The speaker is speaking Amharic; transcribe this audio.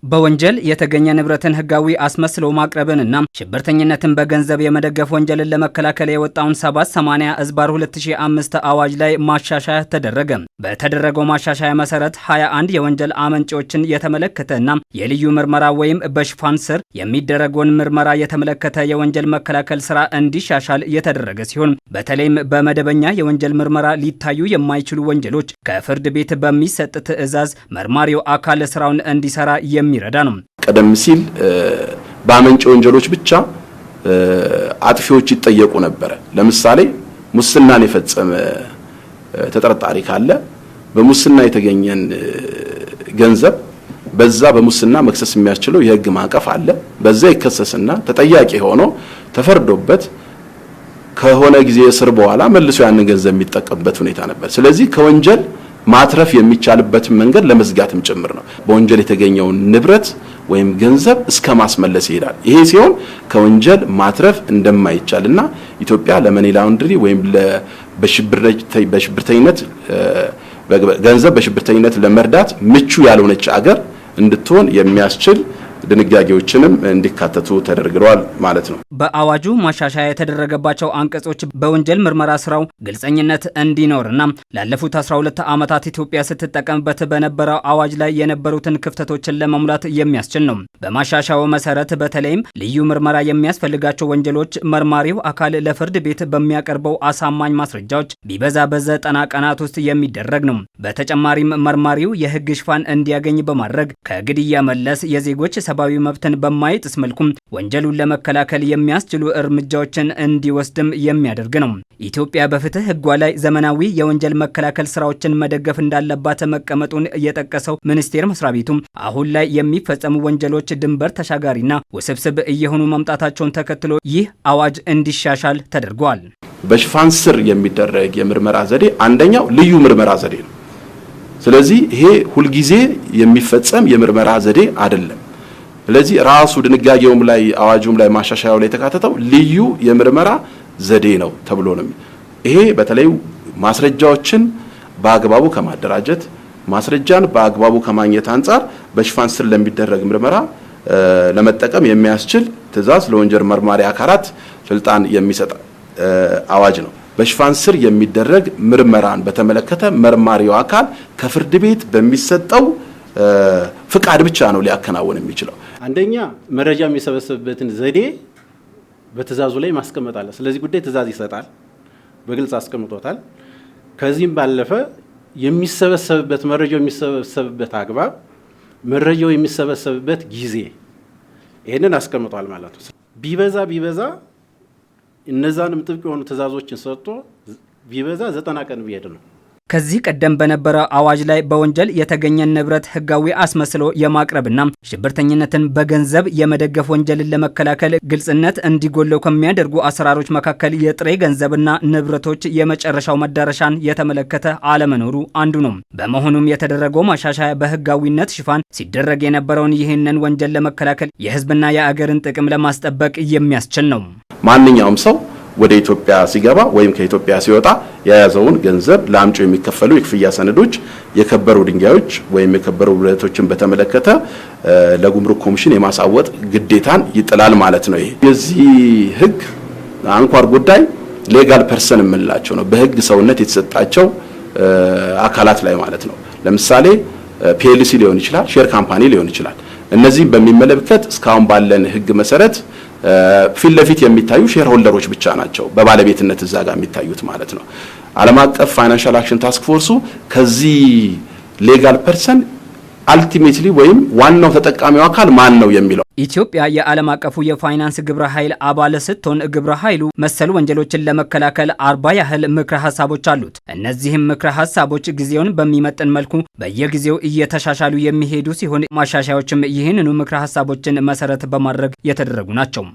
በወንጀል የተገኘ ንብረትን ህጋዊ አስመስሎ ማቅረብንና ሽብርተኝነትን በገንዘብ የመደገፍ ወንጀልን ለመከላከል የወጣውን 780/2005 አዋጅ ላይ ማሻሻያ ተደረገ። በተደረገው ማሻሻያ መሰረት 21 የወንጀል አመንጪዎችን የተመለከተና የልዩ ምርመራ ወይም በሽፋን ስር የሚደረገውን ምርመራ የተመለከተ የወንጀል መከላከል ስራ እንዲሻሻል የተደረገ ሲሆን በተለይም በመደበኛ የወንጀል ምርመራ ሊታዩ የማይችሉ ወንጀሎች ከፍርድ ቤት በሚሰጥ ትዕዛዝ መርማሪው አካል ስራውን እንዲሰራ የሚረዳ ነው። ቀደም ሲል በአመንጭ ወንጀሎች ብቻ አጥፊዎች ይጠየቁ ነበር። ለምሳሌ ሙስናን የፈጸመ ተጠርጣሪ ካለ በሙስና የተገኘን ገንዘብ በዛ በሙስና መክሰስ የሚያስችለው የህግ ማዕቀፍ አለ። በዛ ይከሰስና ተጠያቂ ሆኖ ተፈርዶበት ከሆነ ጊዜ እስር በኋላ መልሶ ያንን ገንዘብ የሚጠቀምበት ሁኔታ ነበር። ስለዚህ ከወንጀል ማትረፍ የሚቻልበት መንገድ ለመዝጋትም ጭምር ነው። በወንጀል የተገኘውን ንብረት ወይም ገንዘብ እስከ ማስመለስ ይሄዳል። ይሄ ሲሆን ከወንጀል ማትረፍ እንደማይቻልና ኢትዮጵያ ለመኒ ላውንድሪ ወይም በሽብርተኝነት ገንዘብ በሽብርተኝነት ለመርዳት ምቹ ያልሆነች አገር እንድትሆን የሚያስችል ድንጋጌዎችንም እንዲካተቱ ተደርገዋል ማለት ነው። በአዋጁ ማሻሻያ የተደረገባቸው አንቀጾች በወንጀል ምርመራ ስራው ግልጸኝነት እንዲኖርና ላለፉት 12 ዓመታት ኢትዮጵያ ስትጠቀምበት በነበረው አዋጅ ላይ የነበሩትን ክፍተቶችን ለመሙላት የሚያስችል ነው። በማሻሻያው መሰረት በተለይም ልዩ ምርመራ የሚያስፈልጋቸው ወንጀሎች መርማሪው አካል ለፍርድ ቤት በሚያቀርበው አሳማኝ ማስረጃዎች ቢበዛ በ90 ቀናት ውስጥ የሚደረግ ነው። በተጨማሪም መርማሪው የህግ ሽፋን እንዲያገኝ በማድረግ ከግድያ መለስ የዜጎች ሰብአዊ መብትን በማይጥስ መልኩ ወንጀሉን ለመከላከል የሚያስችሉ እርምጃዎችን እንዲወስድም የሚያደርግ ነው። ኢትዮጵያ በፍትህ ህጓ ላይ ዘመናዊ የወንጀል መከላከል ስራዎችን መደገፍ እንዳለባት መቀመጡን የጠቀሰው ሚኒስቴር መስሪያ ቤቱ አሁን ላይ የሚፈጸሙ ወንጀሎች ድንበር ተሻጋሪና ውስብስብ እየሆኑ መምጣታቸውን ተከትሎ ይህ አዋጅ እንዲሻሻል ተደርጓል። በሽፋን ስር የሚደረግ የምርመራ ዘዴ አንደኛው ልዩ ምርመራ ዘዴ ነው። ስለዚህ ይሄ ሁልጊዜ የሚፈጸም የምርመራ ዘዴ አይደለም። ስለዚህ ራሱ ድንጋጌውም ላይ አዋጁም ላይ ማሻሻያው ላይ የተካተተው ልዩ የምርመራ ዘዴ ነው ተብሎ ነው። ይሄ በተለይ ማስረጃዎችን በአግባቡ ከማደራጀት ማስረጃን በአግባቡ ከማግኘት አንጻር በሽፋን ስር ለሚደረግ ምርመራ ለመጠቀም የሚያስችል ትዕዛዝ ለወንጀል መርማሪ አካላት ስልጣን የሚሰጥ አዋጅ ነው። በሽፋን ስር የሚደረግ ምርመራን በተመለከተ መርማሪው አካል ከፍርድ ቤት በሚሰጠው ፍቃድ ብቻ ነው ሊያከናውን የሚችለው። አንደኛ መረጃ የሚሰበሰብበትን ዘዴ በትዕዛዙ ላይ ማስቀመጥ አለ። ስለዚህ ጉዳይ ትዕዛዝ ይሰጣል፣ በግልጽ አስቀምጦታል። ከዚህም ባለፈ የሚሰበሰብበት መረጃው የሚሰበሰብበት አግባብ፣ መረጃው የሚሰበሰብበት ጊዜ ይሄንን አስቀምጧል ማለት ነው። ቢበዛ እነዛንም ጥብቅ የሆኑ ትዕዛዞችን ሰጥቶ ቢበዛ 90 ቀን ቢሄድ ነው። ከዚህ ቀደም በነበረ አዋጅ ላይ በወንጀል የተገኘን ንብረት ህጋዊ አስመስሎ የማቅረብና ሽብርተኝነትን በገንዘብ የመደገፍ ወንጀልን ለመከላከል ግልጽነት እንዲጎለው ከሚያደርጉ አሰራሮች መካከል የጥሬ ገንዘብና ንብረቶች የመጨረሻው መዳረሻን የተመለከተ አለመኖሩ አንዱ ነው። በመሆኑም የተደረገው ማሻሻያ በህጋዊነት ሽፋን ሲደረግ የነበረውን ይህንን ወንጀል ለመከላከል የህዝብና የአገርን ጥቅም ለማስጠበቅ የሚያስችል ነው። ማንኛውም ሰው ወደ ኢትዮጵያ ሲገባ ወይም ከኢትዮጵያ ሲወጣ የያዘውን ገንዘብ ለአምጪ የሚከፈሉ የክፍያ ሰነዶች፣ የከበሩ ድንጋዮች ወይም የከበሩ ብረቶችን በተመለከተ ለጉምሩክ ኮሚሽን የማሳወጥ ግዴታን ይጥላል ማለት ነው። ይሄ የዚህ ህግ አንኳር ጉዳይ ሌጋል ፐርሰን የምንላቸው ነው። በህግ ሰውነት የተሰጣቸው አካላት ላይ ማለት ነው። ለምሳሌ ፒኤልሲ ሊሆን ይችላል፣ ሼር ካምፓኒ ሊሆን ይችላል። እነዚህን በሚመለከት እስካሁን ባለን ህግ መሰረት ፊት ለፊት የሚታዩ ሼር ሆልደሮች ብቻ ናቸው በባለቤትነት እዛ ጋር የሚታዩት ማለት ነው። ዓለም አቀፍ ፋይናንሻል አክሽን ታስክ ፎርሱ ከዚህ ሌጋል ፐርሰን አልቲሜትሊ ወይም ዋናው ተጠቃሚው አካል ማን ነው የሚለው ኢትዮጵያ የዓለም አቀፉ የፋይናንስ ግብረ ኃይል አባል ስትሆን ግብረ ኃይሉ መሰል ወንጀሎችን ለመከላከል 40 ያህል ምክረ ሀሳቦች አሉት። እነዚህም ምክረ ሀሳቦች ጊዜውን በሚመጥን መልኩ በየጊዜው እየተሻሻሉ የሚሄዱ ሲሆን ማሻሻያዎችም ይህንኑ ምክረ ሀሳቦችን መሰረት በማድረግ የተደረጉ ናቸው።